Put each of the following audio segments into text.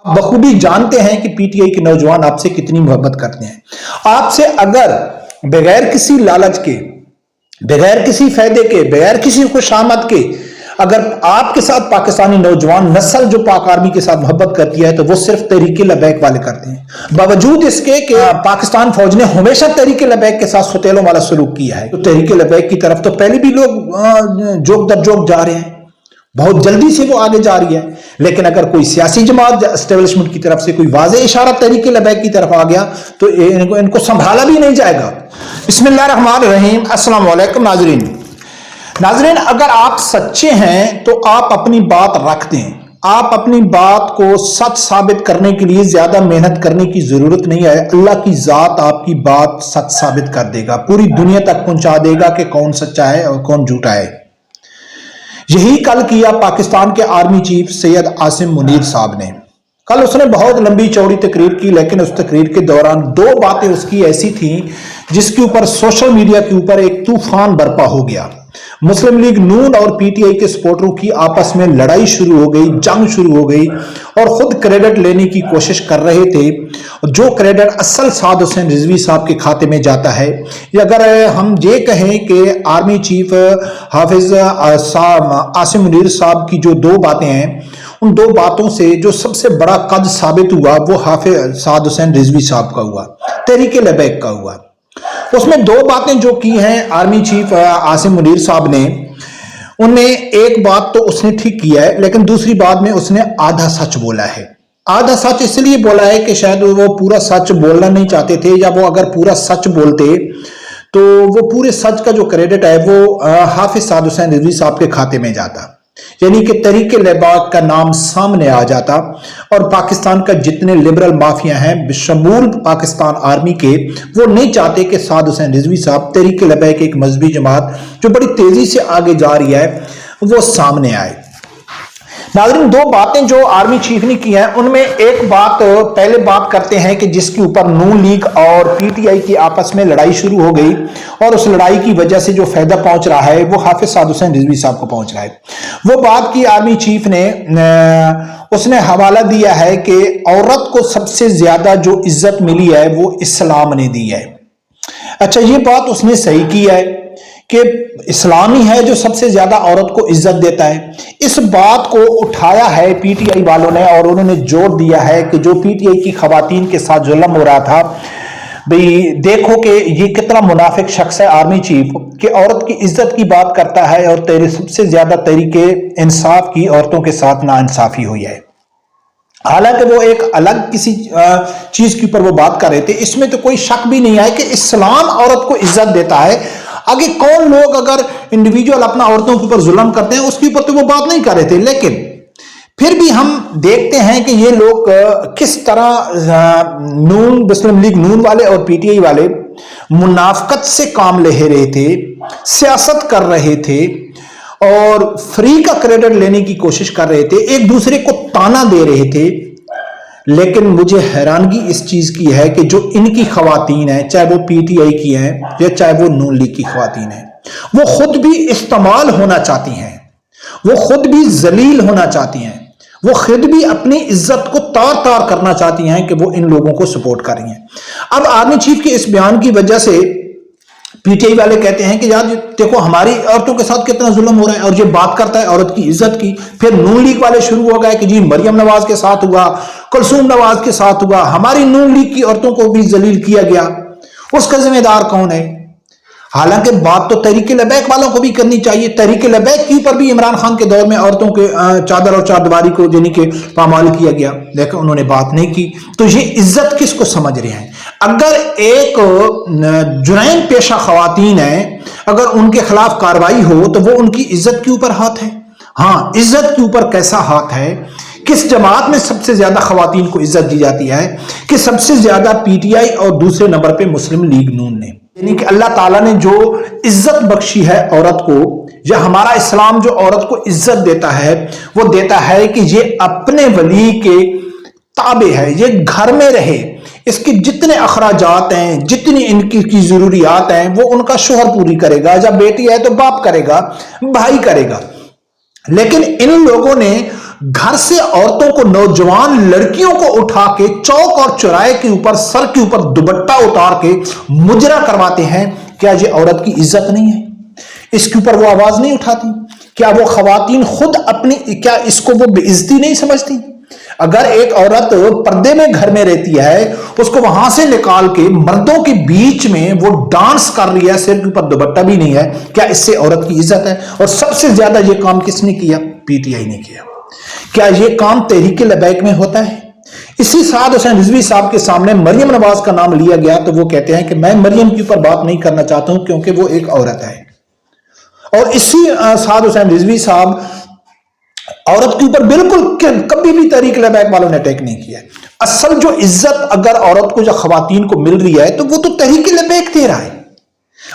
बखूबी जानते हैं कि पीटीआई के नौजवान आपसे कितनी मोहब्बत करते हैं। आपसे अगर बगैर किसी लालच के, बगैर किसी फायदे के, बगैर किसी खुशामद के अगर आपके साथ पाकिस्तानी नौजवान नस्ल जो पाक आर्मी के साथ मोहब्बत करती है तो वो सिर्फ तहरीके लबैक वाले करते हैं। बावजूद इसके कि पाकिस्तान फौज ने हमेशा तहरीके लबैक के साथ सुतेलों वाला सलूक किया है। तो तहरीके लबैक की तरफ तो पहले भी लोग जोक दर जोक जा रहे हैं, बहुत जल्दी से वो आगे जा रही है। लेकिन अगर कोई सियासी जमात एस्टेब्लिशमेंट की तरफ से कोई वाज़े इशारा तहरीके लबैक की तरफ आ गया तो इनको संभाला भी नहीं जाएगा। बिस्मिल्लाहिर्रहमानिर्रहीम। अस्सलाम वालेकुम नाज़रीन, अगर आप सच्चे हैं तो आप अपनी बात रख दें। आप अपनी बात को सच साबित करने के लिए ज्यादा मेहनत करने की जरूरत नहीं है। अल्लाह की जात आपकी बात सच साबित कर देगा, पूरी दुनिया तक पहुंचा देगा कि कौन सच्चा है और कौन झूठा है। यही कल किया पाकिस्तान के आर्मी चीफ सैयद आसिम मुनीर साहब ने। कल उसने बहुत लंबी चौड़ी तकरीर की, लेकिन उस तकरीर के दौरान दो बातें उसकी ऐसी थीं जिसके ऊपर सोशल मीडिया के ऊपर एक तूफान बर्पा हो गया। मुस्लिम लीग नून और पीटीआई के सपोर्टरों की आपस में लड़ाई शुरू हो गई, जंग शुरू हो गई और खुद क्रेडिट लेने की कोशिश कर रहे थे। जो क्रेडिट असल साद हुसैन रिजवी साहब के खाते में जाता है। अगर हम ये कहें कि आर्मी चीफ हाफिज आसिम मुनीर साहब की जो दो बातें हैं, उन दो बातों से जो सबसे बड़ा कद साबित हुआ वो हाफिज साद हुसैन रिजवी साहब का हुआ, तहरीके लबैक का हुआ। उसमें दो बातें जो की हैं आर्मी चीफ आसिम मुनीर साहब ने, उनमें एक बात तो उसने ठीक किया है, लेकिन दूसरी बात में उसने आधा सच बोला है। आधा सच इसलिए बोला है कि शायद वो पूरा सच बोलना नहीं चाहते थे, या वो अगर पूरा सच बोलते तो वो पूरे सच का जो क्रेडिट है वो हाफिज साद हुसैन रिजवी साहब के खाते में जाता, यानी कि तहरीके लबैक का नाम सामने आ जाता और पाकिस्तान का जितने लिबरल माफिया हैं बशमूल पाकिस्तान आर्मी के, वो नहीं चाहते कि साद हुसैन रिजवी साहब तहरीके लबैक एक मजहबी जमात जो बड़ी तेजी से आगे जा रही है वो सामने आए। नाज़रीन, दो बातें जो आर्मी चीफ ने की हैं उनमें एक बात पहले बात करते हैं कि जिसके ऊपर नून लीग और पीटीआई की आपस में लड़ाई शुरू हो गई और उस लड़ाई की वजह से जो फायदा पहुंच रहा है वो हाफिज साद हुसैन रिजवी साहब को पहुंच रहा है। वो बात की आर्मी चीफ ने, उसने हवाला दिया है कि औरत को सबसे ज्यादा जो इज्जत मिली है वो इस्लाम ने दी है। अच्छा, ये बात उसने सही की है कि इस्लाम ही है जो सबसे ज्यादा औरत को इज्जत देता है। इस बात को उठाया है पीटीआई वालों ने और उन्होंने जोर दिया है कि जो पीटीआई की खवातीन के साथ जुल्म हो रहा था, भाई देखो कि ये कितना मुनाफिक शख्स है आर्मी चीफ कि औरत की इज्जत की बात करता है और तेरे सबसे ज्यादा तरीके इंसाफ की औरतों के साथ नाइंसाफी हुई है। हालांकि वो एक अलग किसी चीज के ऊपर वो बात कर रहे थे, इसमें तो कोई शक भी नहीं है कि इस्लाम औरत को इज्जत देता है। आगे कौन लोग अगर इंडिविजुअल अपना औरतों के ऊपर जुल्म करते हैं उसके ऊपर तो वो बात नहीं कर रहे थे, लेकिन फिर भी हम देखते हैं कि ये लोग किस तरह नून, मुस्लिम लीग नून वाले और पीटीआई वाले मुनाफकत से काम ले रहे थे, सियासत कर रहे थे और फ्री का क्रेडिट लेने की कोशिश कर रहे थे, एक दूसरे को ताना दे रहे थे। लेकिन मुझे हैरानगी इस चीज की है कि जो इनकी खवातीन है, चाहे वो पीटीआई की हैं या चाहे वो नून लीग की खवातीन है, वो खुद भी इस्तेमाल होना चाहती हैं, वो खुद भी जलील होना चाहती हैं, वो खुद भी अपनी इज्जत को तार तार करना चाहती हैं कि वो इन लोगों को सपोर्ट कर रही हैं। अब आर्मी चीफ के इस बयान की वजह से पीटीआई वाले कहते हैं कि यार देखो हमारी औरतों के साथ कितना जुल्म हो रहा है, और ये बात करता है औरत की इज्जत की। फिर नून लीग वाले शुरू हो गए कि जी मरियम नवाज के साथ हुआ, कुलसूम नवाज के साथ हुआ, हमारी नून लीग की औरतों को भी जलील किया गया, उसका जिम्मेदार कौन है? हालांकि बात तो तहरीके लबैक वालों को भी करनी चाहिए। तहरीके लबैक के ऊपर भी इमरान खान के दौर में औरतों के चादर और चारदीवारी को यानी कि पामाल किया गया, लेकिन उन्होंने बात नहीं की। तो ये इज्जत किसको समझ रहे हैं? अगर एक जुरैन पेशा खवातीन है, अगर उनके खिलाफ कार्रवाई हो तो वो उनकी इज्जत के ऊपर हाथ है। हाँ, इज्जत के ऊपर कैसा हाथ है? किस जमात में सबसे ज्यादा खवातीन को इज्जत दी जाती है कि सबसे ज्यादा पीटीआई और दूसरे नंबर पे मुस्लिम लीग नून ने। यानी कि अल्लाह ताला ने जो इज्जत बख्शी है औरत को, या हमारा इस्लाम जो औरत को इज्जत देता है वो देता है कि ये अपने वली के ताबे है, ये घर में रहे, इसके जितने अखराजात हैं, जितनी इनकी जरूरियात हैं वो उनका शोहर पूरी करेगा, जब बेटी है तो बाप करेगा, भाई करेगा। लेकिन इन लोगों ने घर से औरतों को, नौजवान लड़कियों को उठा के चौक और चौराहे के ऊपर सर के ऊपर दुपट्टा उतार के मुजरा करवाते हैं, क्या ये औरत की इज्जत नहीं है? इसके ऊपर वो आवाज नहीं उठाती? क्या वो खवातीन खुद अपनी, क्या इसको वो बेइज्जती नहीं समझती? अगर एक औरत पर्दे में घर में रहती है, उसको वहां से निकाल के मर्दों के बीच में वो डांस कर रही है, सिर के ऊपर दुपट्टा भी नहीं है, क्या इससे औरत की इज्जत है? और सबसे ज्यादा ये काम किसने किया? पीटीआई ने किया। क्या ये काम तहरीक लबैक में होता है? इसी साद हुसैन रिजवी साहब के सामने मरियम नवाज का नाम लिया गया तो वो कहते हैं कि मैं मरियम के ऊपर बात नहीं करना चाहता हूं क्योंकि वो एक औरत है। और इसी साद हुसैन रिजवी साहब औरत के ऊपर बिल्कुल कभी भी तहरीक लबैक वालों ने अटैक नहीं किया। असल जो इज्जत अगर औरत को, जो खवातीन को मिल रही है, तो वो तो तहरीक लबैक दे रहा है।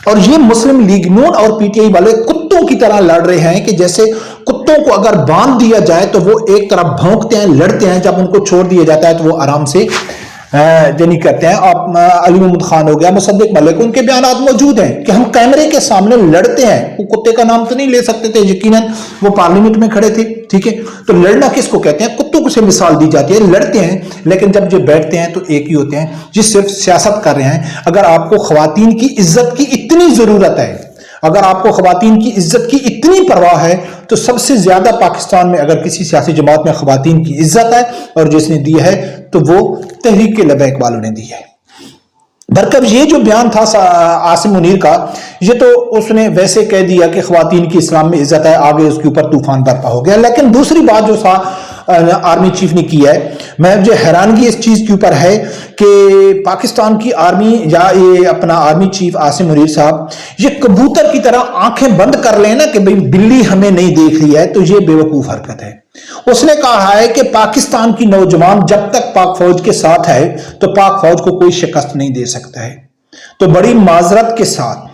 और ये मुस्लिम लीग नून और पीटीआई वाले कुत्तों की तरह लड़ रहे हैं कि जैसे कुत्तों को अगर बांध दिया जाए तो वो एक तरफ भौंकते हैं, लड़ते हैं, जब उनको छोड़ दिया जाता है तो वो आराम से यानी कहते हैं। आप अली महमूद खान हो गया, मुसद्दिक मलिक, उनके बयानात मौजूद हैं कि हम कैमरे के सामने लड़ते हैं। वो कुत्ते का नाम तो नहीं ले सकते थे, यकीनन वो पार्लियामेंट में खड़े थे, ठीक है। तो लड़ना किसको कहते हैं? कुत्तों को से मिसाल दी जाती है, लड़ते हैं, लेकिन जब जो बैठते हैं तो एक ही होते हैं, जिस सिर्फ सियासत कर रहे हैं। अगर आपको खवातीन की इज्जत की इतनी जरूरत है, अगर आपको खवातीन की इज्जत की इतनी परवाह है, तो सबसे ज्यादा पाकिस्तान में अगर किसी सियासी जमात में खवातीन की इज्जत है और जिसने दी है तो वो तहरीक लबैक वालों ने दी है। बरकब ये जो बयान था आसिम मुनीर का, ये तो उसने वैसे कह दिया कि खवातीन की इस्लाम में इज्जत है, आगे उसके ऊपर तूफान बरपा हो गया। लेकिन दूसरी बात जो आर्मी चीफ ने की है, मैं मुझे हैरानगी इस चीज के ऊपर है कि पाकिस्तान की आर्मी या ये अपना आर्मी चीफ आसिम मुनीर साहब ये कबूतर की तरह आंखें बंद कर लेना कि भाई बिल्ली हमें नहीं देख रही है, तो ये बेवकूफ हरकत है। उसने कहा है कि पाकिस्तान की नौजवान जब तक पाक फौज के साथ है तो पाक फौज को कोई शिकस्त नहीं दे सकता है। तो बड़ी माजरत के साथ,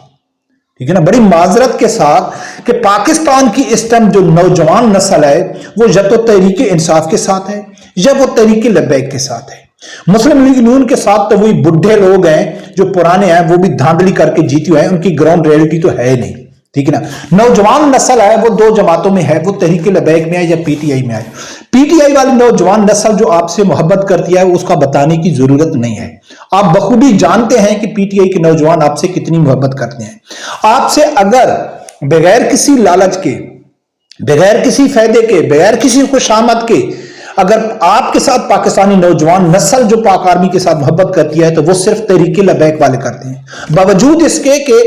ठीक है ना, बड़ी माजरत के साथ कि पाकिस्तान की इस टाइम जो नौजवान नस्ल है वो या तो तहरीक इंसाफ के साथ है या वो तहरीक लबैक के साथ है। मुस्लिम लीग नून के साथ तो वही बुढ़े लोग हैं जो पुराने हैं, वो भी धांधली करके जीती हुए हैं, उनकी ग्राउंड रियलिटी तो है नहीं, ठीक है ना। नौजवान नस्ल है वो दो जमातों में है, वो तहरीक लबैक में है या पीटीआई में है। पीटीआई वाली नौजवान नस्ल जो आपसे मोहब्बत करती है उसका बताने की जरूरत नहीं है। आप बखूबी जानते हैं कि पीटीआई के नौजवान आपसे कितनी मोहब्बत करते हैं। आपसे अगर बगैर किसी लालच के, बगैर किसी फायदे के, बगैर किसी खुशामद के अगर आपके साथ पाकिस्तानी नौजवान नस्ल जो पाक आर्मी के साथ मोहब्बत करती है तो वो सिर्फ तहरीक लबैक वाले करते हैं। बावजूद इसके कि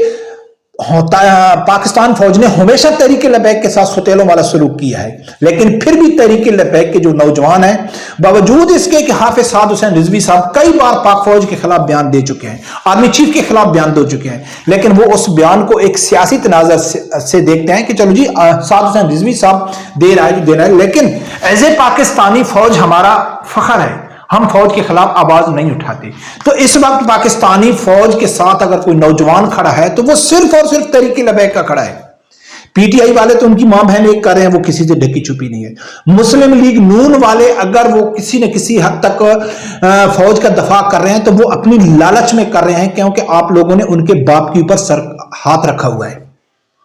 पाकिस्तान फौज ने हमेशा तहरीक लबैक के साथ सुतेलों वाला सलूक किया है, लेकिन फिर भी तहरीक लबैक के जो नौजवान हैं, बावजूद इसके कि हाफिज साद हुसैन रिजवी साहब कई बार पाक फौज के खिलाफ बयान दे चुके हैं, आर्मी चीफ के खिलाफ बयान दे चुके हैं, लेकिन वो उस बयान को एक सियासी तनाज़र से देखते हैं कि चलो जी साद हुसैन रिजवी साहब दे रहा है, दे रहा है, लेकिन एज ए पाकिस्तानी फौज हमारा फख्र है, हम फौज के खिलाफ आवाज नहीं उठाते। तो इस वक्त पाकिस्तानी फौज के साथ अगर कोई नौजवान खड़ा है तो वो सिर्फ और सिर्फ तहरीक लबैक का खड़ा है। पीटीआई वाले तो उनकी मां बहन एक कर रहे हैं, वो किसी से ढकी छुपी नहीं है। मुस्लिम लीग नून वाले अगर वो किसी न किसी हद तक फौज का दफा कर रहे हैं तो वो अपनी लालच में कर रहे हैं, क्योंकि आप लोगों ने उनके बाप के ऊपर सर हाथ रखा हुआ है,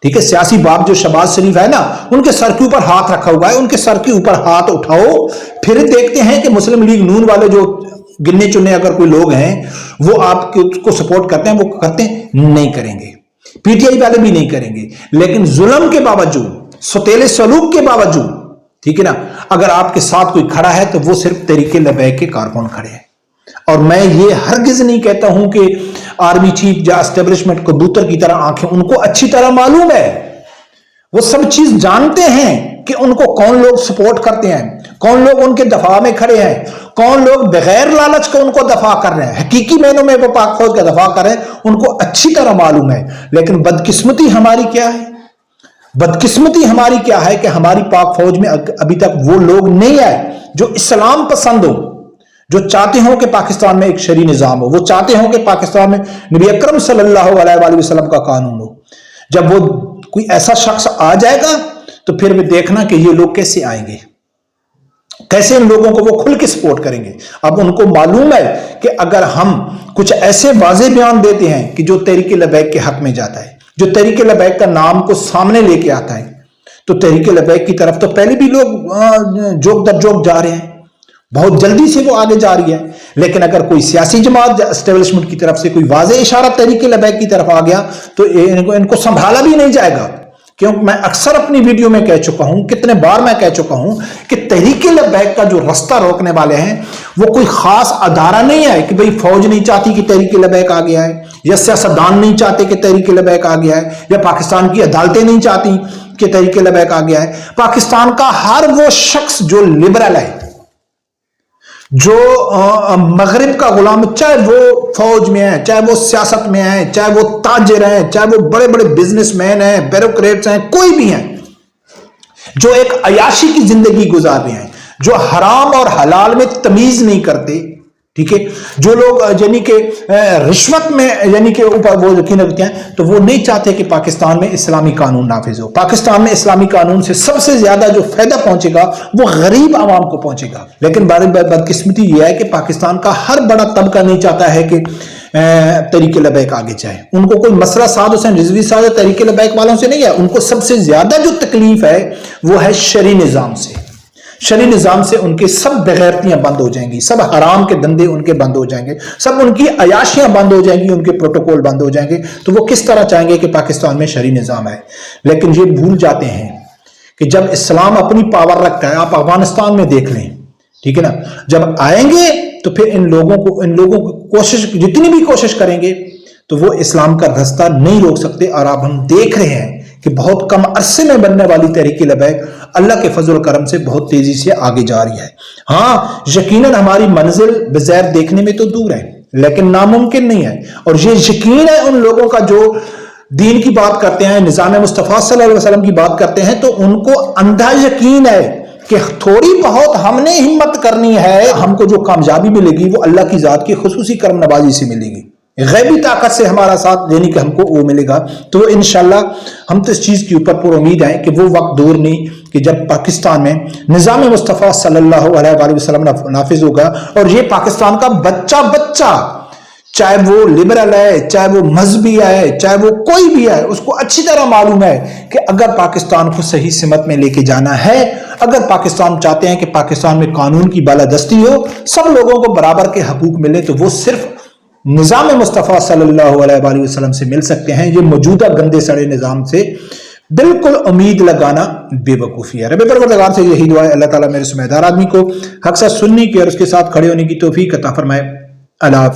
ठीक है। सियासी बाप जो शहबाज शरीफ है ना, उनके सर के ऊपर हाथ रखा हुआ है, उनके सर के ऊपर हाथ उठाओ, फिर देखते हैं कि मुस्लिम लीग नून वाले जो गिनने चुनने अगर कोई लोग हैं वो आपको सपोर्ट करते हैं, वो करते हैं, नहीं करेंगे। पीटीआई वाले भी नहीं करेंगे, लेकिन जुल्म के बावजूद, सतेले सलूक के बावजूद, ठीक है ना, अगर आपके साथ कोई खड़ा है तो वो सिर्फ तहरीक लबैक के कारकुन खड़े हैं। और मैं ये हरगिज नहीं कहता हूं कि आर्मी चीफ या एस्टेब्लिशमेंट कबूतर की तरह आंखें, उनको अच्छी तरह मालूम है, वो सब चीज जानते हैं कि उनको कौन लोग सपोर्ट करते हैं, कौन लोग उनके दफा में खड़े हैं, कौन लोग बगैर लालच के उनको दफा कर रहे हैं, हकीकी मैनों में वो पाक फौज का दफा कर रहे हैं, उनको अच्छी तरह मालूम है। लेकिन बदकिस्मती हमारी क्या है, बदकिस्मती हमारी क्या है कि हमारी पाक फौज में अभी तक वो लोग नहीं आए जो इस्लाम पसंद हो, जो चाहते हो कि पाकिस्तान में एक शरी निजाम हो, वो चाहते हो कि पाकिस्तान में नबी अकरम सल्लल्लाहु अलैहि वसल्लम का कानून हो। जब वो कोई ऐसा शख्स आ जाएगा तो फिर भी देखना कि ये लोग कैसे आएंगे, कैसे इन लोगों को वो खुल के सपोर्ट करेंगे। अब उनको मालूम है कि अगर हम कुछ ऐसे वाज़े बयान देते हैं कि जो तहरीक लबैक के हक में जाता है, जो तहरीक लबैक का नाम को सामने लेके आता है, تو تحریک لبیک کی طرف تو پہلے بھی لوگ جوک در جوک جا رہے ہیں، بہت جلدی سے وہ آگے جا رہی ہے، لیکن اگر کوئی سیاسی جماعت اسٹیبلشمنٹ کی طرف سے کوئی واضح اشارہ تحریک لبیک کی طرف آ گیا تو ان کو سنبھالا بھی نہیں جائے گا، کیونکہ میں اکثر اپنی ویڈیو میں کہہ چکا ہوں، کتنے بار میں کہہ چکا ہوں کہ تحریک لبیک کا جو رستہ روکنے والے ہیں وہ کوئی خاص ادارہ نہیں ہے کہ بھئی فوج نہیں چاہتی کہ تحریک لبیک آ گیا ہے، یا سیاستدان نہیں چاہتے کہ تحریک لبیک آ گیا ہے، یا پاکستان کی عدالتیں نہیں چاہتی کہ تحریک لبیک آ گیا ہے۔ پاکستان کا ہر وہ شخص جو لبرل ہے، جو مغرب کا غلام، چاہے وہ فوج میں ہے، چاہے وہ سیاست میں ہے، چاہے وہ تاجر ہیں، چاہے وہ بڑے بڑے بزنس مین ہیں، بیوروکریٹس ہیں، کوئی بھی ہیں جو ایک عیاشی کی زندگی گزار رہے ہیں، جو حرام اور حلال میں تمیز نہیں کرتے، ٹھیک ہے، جو لوگ یعنی کہ رشوت میں یعنی کہ اوپر وہ یقین رکھتے ہیں، تو وہ نہیں چاہتے کہ پاکستان میں اسلامی قانون نافذ ہو۔ پاکستان میں اسلامی قانون سے سب سے زیادہ جو فائدہ پہنچے گا وہ غریب عوام کو پہنچے گا، لیکن بڑی بدقسمتی یہ ہے کہ پاکستان کا ہر بڑا طبقہ نہیں چاہتا ہے کہ تحریک لبیک آگے جائے۔ ان کو کوئی مسئلہ سعد حسین رضوی صاحب تحریک لبیک والوں سے نہیں ہے، ان کو سب سے زیادہ جو تکلیف ہے وہ ہے شرعی نظام سے۔ شرعی نظام سے ان کے سب بغیرتیاں بند ہو جائیں گی، سب حرام کے دندے ان کے بند ہو جائیں گے، سب ان کی عیاشیاں بند ہو جائیں گی، ان کے پروٹوکول بند ہو جائیں گے، تو وہ کس طرح چاہیں گے کہ پاکستان میں شرعی نظام ہے؟ لیکن یہ بھول جاتے ہیں کہ جب اسلام اپنی پاور رکھتا ہے، آپ افغانستان میں دیکھ لیں، ٹھیک ہے نا، جب آئیں گے تو پھر ان لوگوں کو کوشش جتنی بھی کوشش کریں گے تو وہ اسلام کا رستہ نہیں روک سکتے، اور اب ہم دیکھ رہے ہیں کہ بہت کم عرصے میں بننے والی تحریک لبیک اللہ کے فضل و کرم سے بہت تیزی سے آگے جا رہی ہے۔ ہاں یقیناً ہماری منزل بظاہر دیکھنے میں تو دور ہے، لیکن ناممکن نہیں ہے، اور یہ یقین ہے ان لوگوں کا جو دین کی بات کرتے ہیں، نظام مصطفیٰ صلی اللہ علیہ وسلم کی بات کرتے ہیں، تو ان کو اندھا یقین ہے کہ تھوڑی بہت ہم نے ہمت کرنی ہے، ہم کو جو کامیابی ملے گی وہ اللہ کی ذات کی خصوصی کرم نوازی سے ملے گی، غیبی طاقت سے ہمارا ساتھ دینے کہ ہم کو وہ ملے گا۔ تو انشاءاللہ ہم تو اس چیز کی اوپر پر امید ہے کہ وہ وقت دور نہیں کہ جب پاکستان میں نظام مصطفیٰ صلی اللہ علیہ وآلہ وسلم نافذ ہوگا، اور یہ پاکستان کا بچہ چاہے وہ لبرل ہے، چاہے وہ مذہبی ہے، چاہے وہ کوئی بھی ہے، اس کو اچھی طرح معلوم ہے کہ اگر پاکستان کو صحیح سمت میں لے کے جانا ہے، اگر پاکستان چاہتے ہیں کہ پاکستان میں قانون کی بالادستی ہو، سب لوگوں کو برابر کے حقوق ملے، تو وہ صرف نظام مصطفیٰ صلی اللہ علیہ وآلہ وسلم سے مل سکتے ہیں۔ یہ موجودہ گندے سڑے نظام سے بالکل امید لگانا بے وقوفی ہے۔ رب پروردگار سے یہی دعا ہے، اللہ تعالیٰ میرے سمجھدار آدمی کو حق سچ سننے کی اور اس کے ساتھ کھڑے ہونے کی توفیق عطا فرمائے۔ اللہ